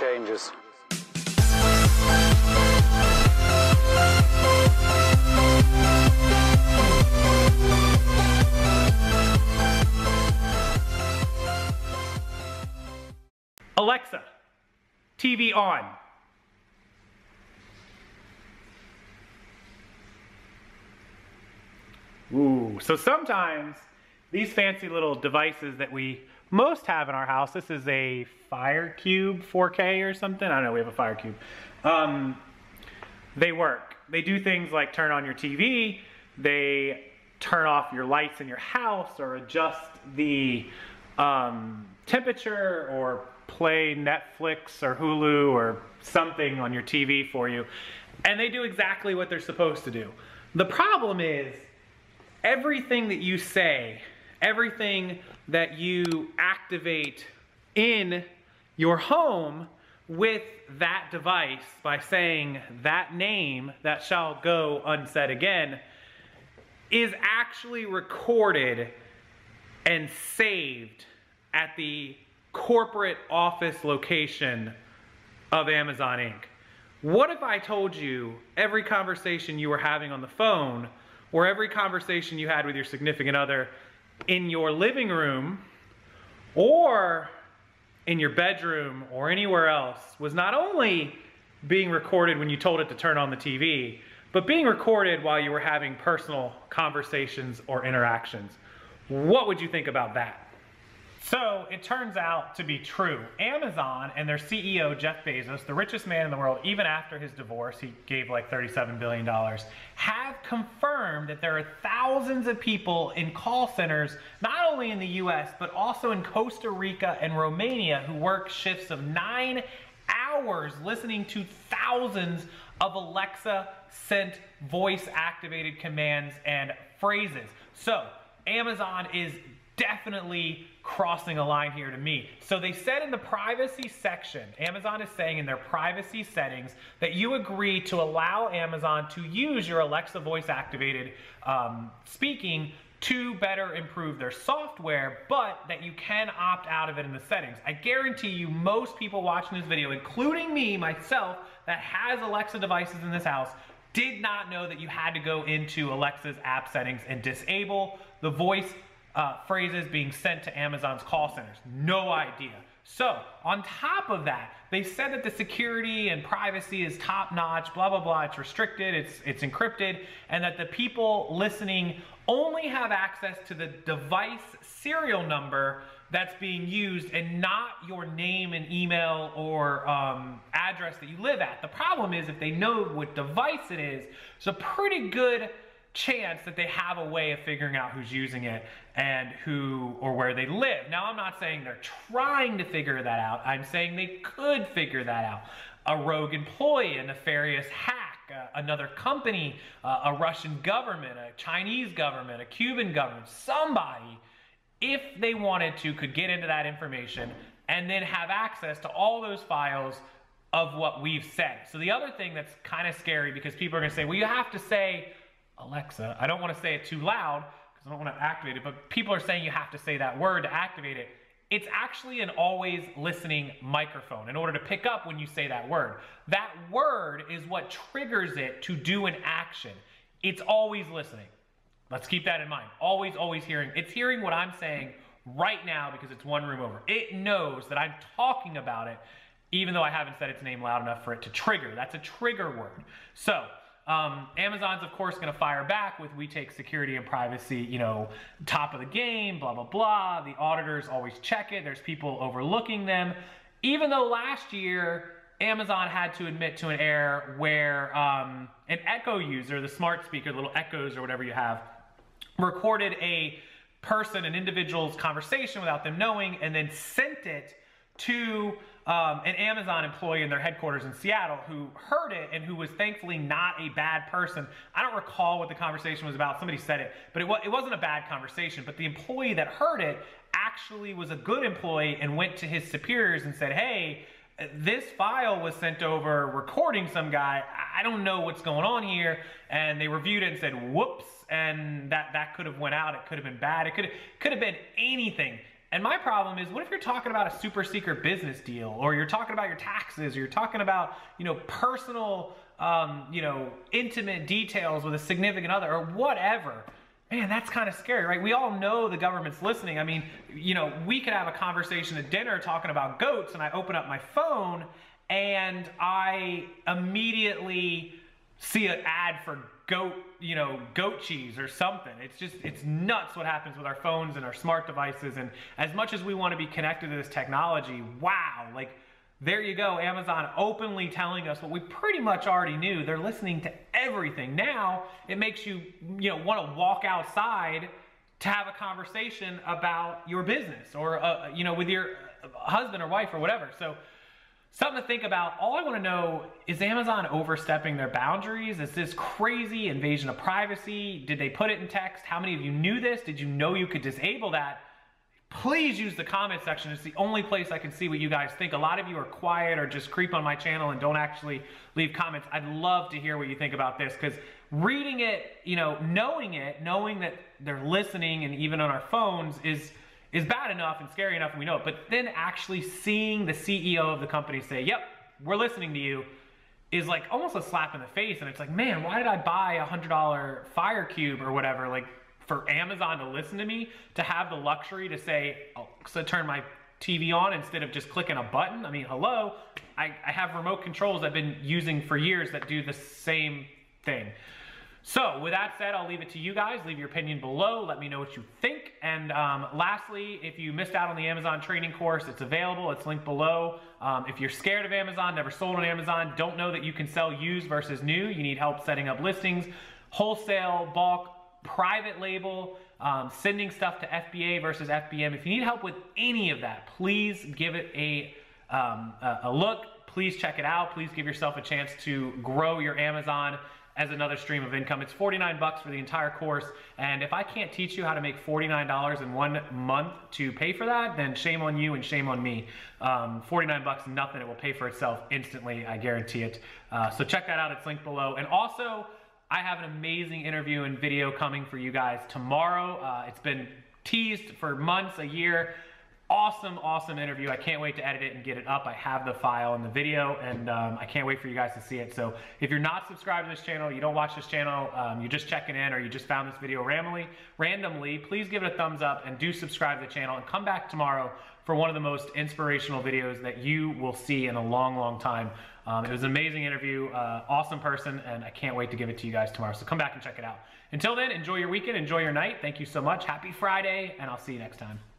changes. Alexa, TV on. Ooh, so sometimes these fancy little devices that we most have in our house, this is a Fire Cube 4K or something. I don't know, we have a Fire Cube. They work. They do things like turn on your TV, they turn off your lights in your house, or adjust the temperature, or play Netflix or Hulu or something on your TV for you. And they do exactly what they're supposed to do. The problem is, everything that you say, everything that you activate in your home with that device by saying that name that shall go unsaid again, is actually recorded and saved at the corporate office location of Amazon Inc. What if I told you every conversation you were having on the phone, or every conversation you had with your significant other in your living room, or in your bedroom, or anywhere else, was not only being recorded when you told it to turn on the TV, but being recorded while you were having personal conversations or interactions? What would you think about that? So it turns out to be true. Amazon and their CEO, Jeff Bezos, the richest man in the world, even after his divorce, he gave like $37 billion, have confirmed that there are thousands of people in call centers, not only in the US, but also in Costa Rica and Romania, who work shifts of 9 hours listening to thousands of Alexa sent voice activated commands and phrases. So Amazon is definitely crossing a line here to me. So they said in the privacy section, Amazon is saying in their privacy settings that you agree to allow Amazon to use your Alexa voice activated speaking to better improve their software, but that you can opt out of it in the settings. I guarantee you most people watching this video, including me, myself, that has Alexa devices in this house, did not know that you had to go into Alexa's app settings and disable the voice phrases being sent to Amazon's call centers. No idea. So on top of that, they said that the security and privacy is top notch, blah, blah, blah. It's restricted, it's encrypted, and that the people listening only have access to the device serial number that's being used and not your name and email or address that you live at. The problem is, if they know what device it is, it's a pretty good chance that they have a way of figuring out who's using it and who or where they live. Now, I'm not saying they're trying to figure that out. I'm saying they could figure that out. A rogue employee, a nefarious hack, another company, a Russian government, a Chinese government, a Cuban government, somebody, if they wanted to, could get into that information and then have access to all those files of what we've said. So the other thing that's kind of scary, because people are going to say, well, you have to say Alexa. I don't want to say it too loud because I don't want to activate it, but people are saying you have to say that word to activate it. It's actually an always listening microphone in order to pick up when you say that word. That word is what triggers it to do an action. It's always listening. Let's keep that in mind. Always, always hearing. It's hearing what I'm saying right now because it's one room over. It knows that I'm talking about it, even though I haven't said its name loud enough for it to trigger. That's a trigger word. So Amazon's, of course, going to fire back with, we take security and privacy, you know, top of the game, blah, blah, blah. The auditors always check it. There's people overlooking them. Even though last year, Amazon had to admit to an error where an Echo user, the smart speaker, little Echoes or whatever you have, recorded a person, an individual's conversation without them knowing, and then sent it to an Amazon employee in their headquarters in Seattle who heard it and who was thankfully not a bad person. I don't recall what the conversation was about. Somebody said it, but it wasn't a bad conversation. But the employee that heard it actually was a good employee and went to his superiors and said, hey, this file was sent over recording some guy. I don't know what's going on here. And they reviewed it and said, whoops. And that could have went out. It could have been bad. It could have been anything. And my problem is, what if you're talking about a super secret business deal, or you're talking about your taxes, or you're talking about, you know, personal, you know, intimate details with a significant other, or whatever. Man, that's kind of scary, right? We all know the government's listening. I mean, you know, we could have a conversation at dinner talking about goats, and I open up my phone and I immediately see an ad for goat, you know, goat cheese or something. It's nuts what happens with our phones and our smart devices. And as much as we want to be connected to this technology, wow, like, there you go, Amazon openly telling us what we pretty much already knew. They're listening to everything. Now, it makes you, you know, want to walk outside to have a conversation about your business, or, you know, with your husband or wife or whatever. So, something to think about. All I want to know, is Amazon overstepping their boundaries? Is this crazy invasion of privacy? Did they put it in text? How many of you knew this? Did you know you could disable that? Please use the comment section. It's the only place I can see what you guys think. A lot of you are quiet or just creep on my channel and don't actually leave comments. I'd love to hear what you think about this, because reading it, you know, knowing that they're listening, and even on our phones, is bad enough and scary enough, and we know it. But then actually seeing the CEO of the company say, yep, we're listening to you, is like almost a slap in the face. And it's like, man, why did I buy a $100 Fire Cube or whatever, like, for Amazon to listen to me, to have the luxury to say, oh, so turn my TV on instead of just clicking a button? I mean, hello, I have remote controls I've been using for years that do the same thing. So with that said, I'll leave it to you guys. Leave your opinion below. Let me know what you think. And lastly, if you missed out on the Amazon training course, it's available. It's linked below. If you're scared of Amazon, never sold on Amazon, don't know that you can sell used versus new, you need help setting up listings, wholesale, bulk, private label, sending stuff to FBA versus FBM. If you need help with any of that, please give it a look. Please check it out. Please give yourself a chance to grow your Amazon as another stream of income. It's $49 for the entire course, and if I can't teach you how to make $49 in 1 month to pay for that, then shame on you and shame on me. $49, nothing. It will pay for itself instantly, I guarantee it. So check that out. It's linked below. And also, I have an amazing interview and video coming for you guys tomorrow. It's been teased for months, a year. Awesome, awesome interview. I can't wait to edit it and get it up. I have the file and the video, and I can't wait for you guys to see it. So if you're not subscribed to this channel, you don't watch this channel, you're just checking in, or you just found this video randomly, please give it a thumbs up and do subscribe to the channel, and come back tomorrow for one of the most inspirational videos that you will see in a long, long time. It was an amazing interview, awesome person, and I can't wait to give it to you guys tomorrow. So come back and check it out. Until then, enjoy your weekend, enjoy your night. Thank you so much. Happy Friday, and I'll see you next time.